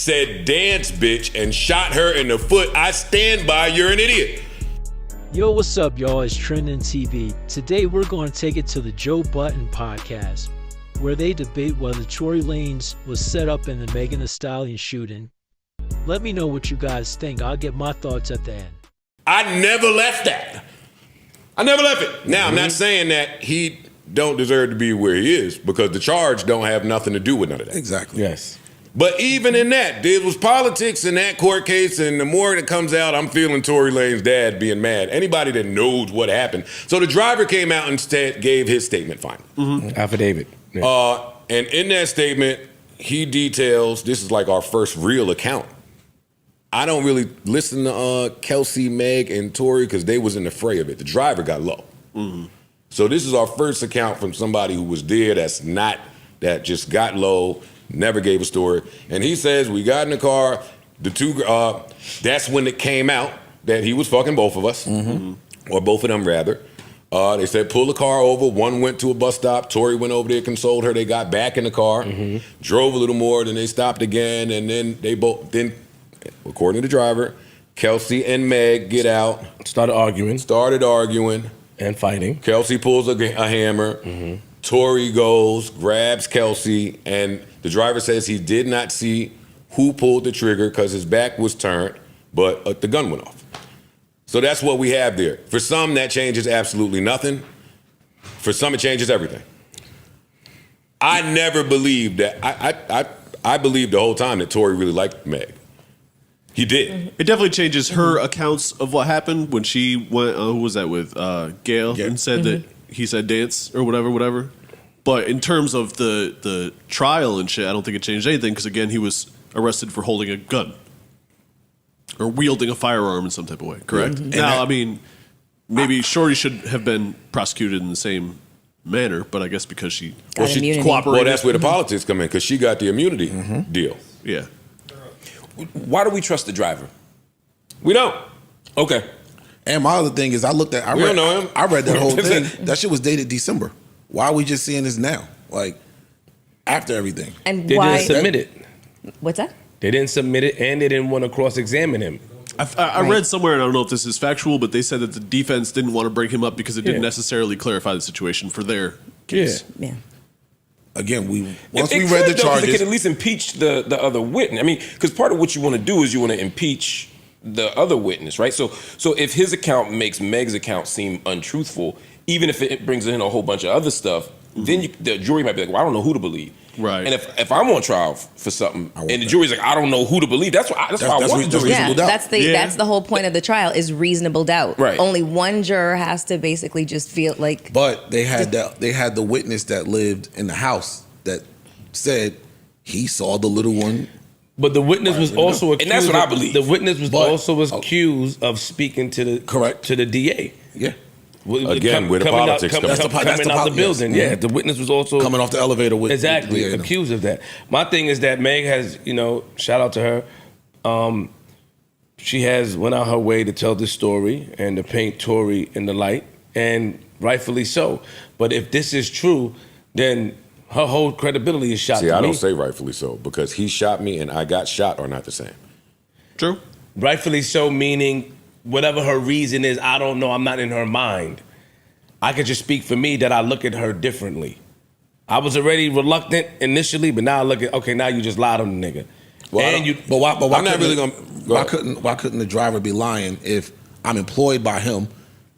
said dance bitch and shot her in the foot, I stand by you're an idiot. Yo, what's up, y'all? It's Trending TV. Today, we're going to take it to the Joe Budden podcast, where they debate whether Tory Lanez was set up in the Megan Thee Stallion shooting. Let me know what you guys think. I'll get my thoughts at the end. I never left that. I never left it. Now, I'm not saying that he don't deserve to be where he is, because the charge don't have nothing to do with none of that. Exactly. Yes. But even in that, there was politics in that court case, and the more that comes out, I'm feeling Tory Lanez's dad being mad. Anybody that knows what happened. So the driver came out and gave his statement finally. Affidavit. Yeah. And in that statement, he details, this is like our first real account. I don't really listen to Kelsey, Meg, and Tory because they was in the fray of it. The driver got low. So this is our first account from somebody who was there that just got low, never gave a story. And he says, we got in the car, that's when it came out that he was fucking both of us, or both of them rather. They said, pull the car over. One went to a bus stop. Tory went over there, consoled her. They got back in the car, drove a little more, then they stopped again, and then according to the driver, Kelsey and Meg get out. Started arguing. And fighting. Kelsey pulls a hammer. Tory goes, grabs Kelsey, and the driver says he did not see who pulled the trigger because his back was turned, but the gun went off. So that's what we have there. For some, that changes absolutely nothing. For some, it changes everything. I never believed that. I believed the whole time that Tory really liked Meg. He did. It definitely changes her accounts of what happened when she went, who was that with? Gail, and said that he said dance or whatever. But in terms of the trial and shit, I don't think it changed anything because, again, he was arrested for holding a gun or wielding a firearm in some type of way, correct? Now, I mean, maybe Shorty should have been prosecuted in the same manner, but I guess because she cooperated. Well, that's where the politics come in, because she got the immunity deal. Yeah. Why do we trust the driver? We don't. Okay. And my other thing is, I don't know him. I read that whole thing. That shit was dated December. Why are we just seeing this now? Like, after everything. And they didn't submit it. What's that? They didn't submit it, and they didn't want to cross-examine him. I read somewhere, and I don't know if this is factual, but they said that the defense didn't want to bring him up because it didn't necessarily clarify the situation for their case. Yeah. Again, once we read the charges, they could at least impeach the other witness. I mean, because part of what you want to do is you want to impeach the other witness, right? So if his account makes Meg's account seem untruthful, even if it brings in a whole bunch of other stuff, then the jury might be like, well, I don't know who to believe. Right. And if I'm on trial for something, and the jury's like, I don't know who to believe, that's why I want the reasonable doubt. That's the whole point of the trial, is reasonable doubt. Right. Only one juror has to basically just feel like. But they had the witness that lived in the house that said he saw the little one. But the witness was also accused. And that's what I believe. The witness was also accused of speaking to the DA. Yeah. Again, where the politics come in. Coming out the building. Yeah, the witness was also coming off the elevator with accused of that. My thing is that Meg has, shout out to her. She has went out her way to tell this story and to paint Tory in the light, and rightfully so. But if this is true, then her whole credibility is shot. See, I don't say rightfully so, because he shot me and I got shot are not the same. True. Rightfully so, meaning whatever her reason is, I don't know. I'm not in her mind. I could just speak for me that I look at her differently. I was already reluctant initially, but now I look at, okay, now you just lied on the nigga. Well, why I'm not really gonna. Why couldn't the driver be lying if I'm employed by him?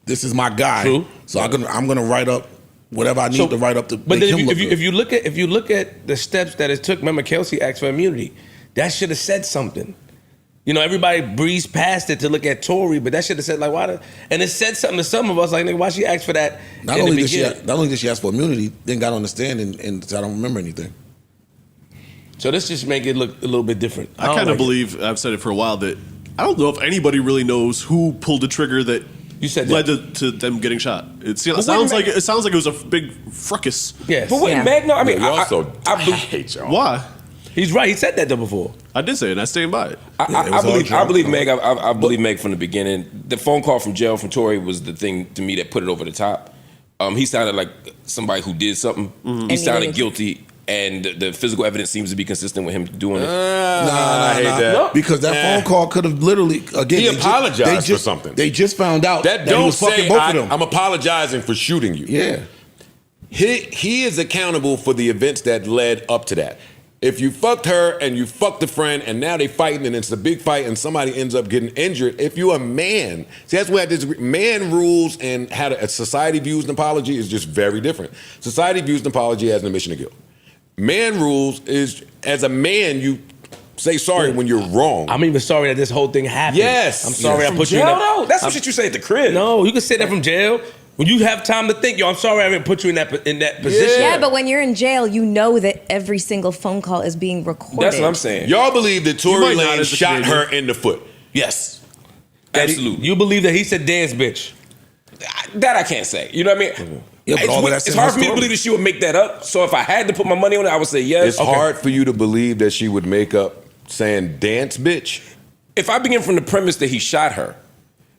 This is my guy. True. So I'm gonna write up whatever I need to write up to but make then him look if you look at the steps that it took, remember Kelsey asked for immunity. That should have said something. Everybody breezed past it to look at Tory, but that should have said like, why? And it said something to some of us like, nigga, why she asked for that? Not only did she ask for immunity, then got on the stand and said, I don't remember anything. So this just make it look a little bit different. I kind of believe, I've said it for a while, that I don't know if anybody really knows who pulled the trigger that you said led to them getting shot. It sounds like it was a big fracas. Yes. But wait, Meg, no, I mean, I hate y'all. Why? He's right. He said that though before. I did say it, and I stand by it. I believe Meg. I believe Meg from the beginning. The phone call from jail from Tory was the thing to me that put it over the top. He sounded like somebody who did something. He sounded guilty and the physical evidence seems to be consistent with him doing it. I hate that. No. Because that phone call could have literally again. He they apologized for something. They just found out That he don't was fucking say both of them. I'm apologizing for shooting you. Yeah. He is accountable for the events that led up to that. If you fucked her and you fucked a friend and now they fighting and it's a big fight and somebody ends up getting injured, if you're a man, see that's where I disagree. Man rules and how a society views an apology is just very different. Society views an apology as an admission of guilt. Man rules is as a man you say sorry when you're wrong. I'm even sorry that this whole thing happened. Yes. I'm sorry I From put you jail, in that. though? That's some shit you say at the crib. No, you can say that from jail. When you have time to think, yo, I'm sorry I didn't put you in that position. Yeah, but when you're in jail, you know that every single phone call is being recorded. That's what I'm saying. Y'all believe that Tory might not Lanez as a shot Canadian. her in the foot? Yes. That Absolutely. You believe that he said dance bitch. That I can't say. You know what I mean? Yeah, but all of that's it's in hard her for me to story. believe that she would make that up. So if I had to put my money on it, I would say yes. It's hard for you to believe that she would make up saying dance bitch. If I begin from the premise that he shot her,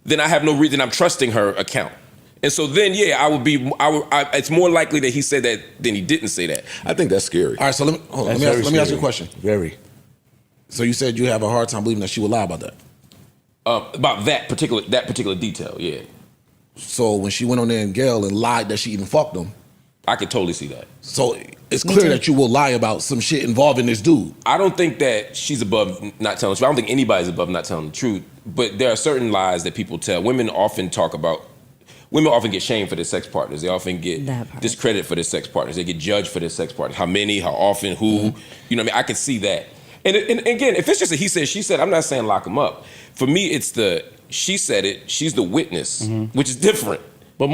then I have no reason I'm trusting her account. And so then, yeah, it's more likely that he said that than he didn't say that. I think that's scary. All right, so let me ask you a question. Very. So you said you have a hard time believing that she would lie about that. About that particular detail, yeah. So when she went on there and Gail and lied that she even fucked him, I could totally see that. so it's clear that you will lie about some shit involving this dude. I don't think that she's above not telling the truth. I don't think anybody's above not telling the truth. But there are certain lies that people tell. Women often get shamed for their sex partners. They often get discredited for their sex partners. They get judged for their sex partners. How many, how often, who. You know what I mean? I can see that. And again, if it's just a he said, she said, I'm not saying lock him up. For me, it's the she said it, she's the witness, which is different. But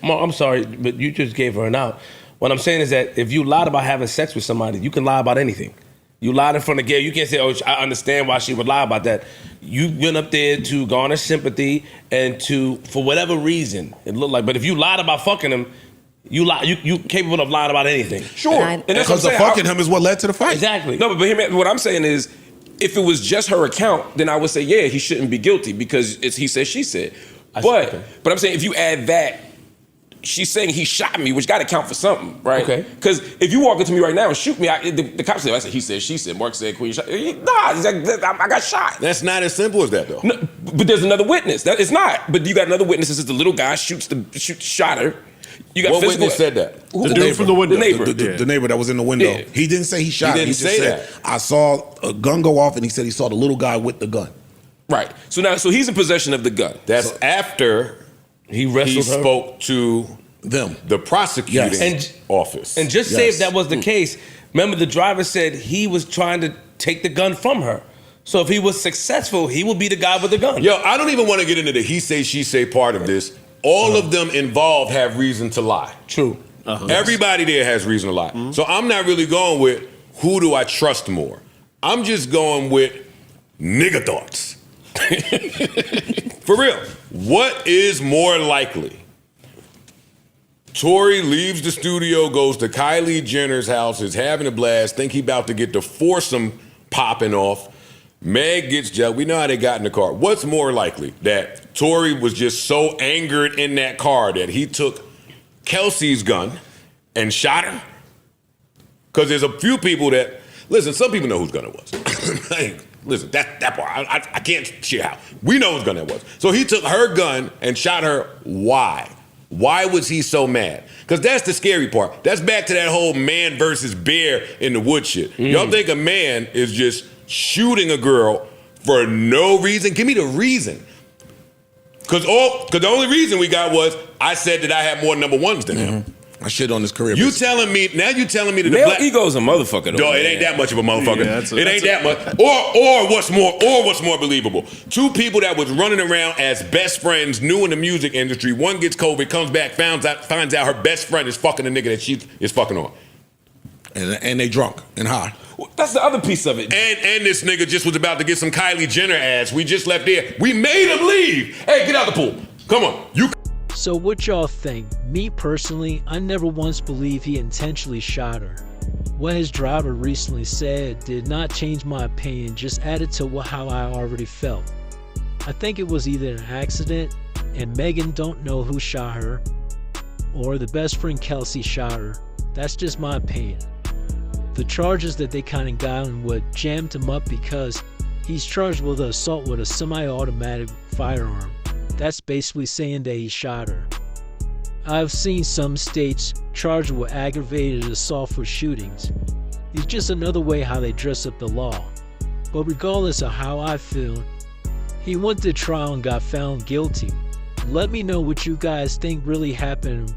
I'm sorry, but you just gave her an out. What I'm saying is that if you lied about having sex with somebody, you can lie about anything. You lied in front of Gail. You can't say, oh, I understand why she would lie about that. You went up there to garner sympathy and for whatever reason, it looked like. But if you lied about fucking him, you capable of lying about anything. Sure. And that's what I'm Because the saying. fucking him is what led to the fight. Exactly. No, but hear me, what I'm saying is, if it was just her account, then I would say, yeah, he shouldn't be guilty because it's he said, she said. But I'm saying if you add that, she's saying he shot me, which got to count for something, right? Okay. Because if you walk into me right now and shoot me, the cops say, I said, he said, she said, Mark said, Queen shot. Nah, he's like, I got shot. That's not as simple as that, though. No, but there's another witness. It's not. But you got another witness. This is the little guy shot her. You got What physical. witness said that? The dude from the window. The neighbor. The neighbor that was in the window. Yeah. He didn't say he shot He her. didn't He just say said, that. I saw a gun go off, and he said he saw the little guy with the gun. Right. So he's in possession of the gun. That's after He he wrestled her. spoke to Them. the prosecuting Yes. office. And just say if Yes. that was the case, remember the driver said he was trying to take the gun from her. So if he was successful, he would be the guy with the gun. Yo, I don't even want to get into the he say, she say part of this. All of them involved have reason to lie. True. Everybody there has reason to lie. So I'm not really going with who do I trust more. I'm just going with nigga thoughts. For real. What is more likely? Tory leaves the studio, goes to Kylie Jenner's house, is having a blast, think he about to get the foursome popping off. Meg gets jailed. We know how they got in the car. What's more likely? That Tory was just so angered in that car that he took Kelsey's gun and shot her? Because there's a few people that, listen, some people know whose gun it was. Listen, that part, I can't share how. We know whose gun it was. So he took her gun and shot her. Why? Why was he so mad? Because that's the scary part. That's back to that whole man versus bear in the wood shit. Y'all think a man is just shooting a girl for no reason? Give me the reason. Because the only reason we got was I said that I had more number ones than him. I shit on his career. You telling me that the Male black ego's a motherfucker, though. Dog, it man. ain't that much of a motherfucker. Yeah, it ain't that much. Or what's more believable? Two people that was running around as best friends, new in the music industry. One gets COVID, comes back, finds out her best friend is fucking the nigga that she is fucking on. And they drunk and high. That's the other piece of it. And this nigga just was about to get some Kylie Jenner ass. We just left there. We made him leave. Hey, get out the pool. Come on. You. So what y'all think? Me personally, I never once believed he intentionally shot her. What his driver recently said did not change my opinion, just added to how I already felt. I think it was either an accident and Megan don't know who shot her, or the best friend Kelsey shot her. That's just my opinion. The charges that they kind of got him would jammed him up because he's charged with assault with a semi-automatic firearm. That's basically saying that he shot her. I've seen some states charged with aggravated assault for shootings. It's just another way how they dress up the law. But regardless of how I feel, he went to trial and got found guilty. Let me know what you guys think really happened